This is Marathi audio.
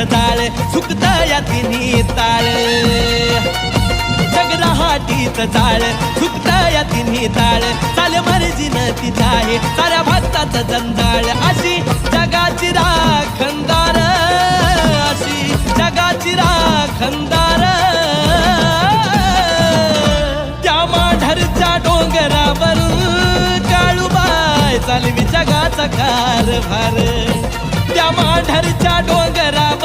जाळ सुकत या तिन्ही ताळ जगराहाटीच जाळ सुकत या तिन्ही ताळ चाल मर्जीनं तिचा आहे साऱ्या भक्ताचं जंजाळ अशी जगाची राखणदार अशी जगाची राखणदार त्या माढरच्या डोंगरावर काळूबाई चालवी जगाचा कारभार त्या माढरच्या डोंगरावर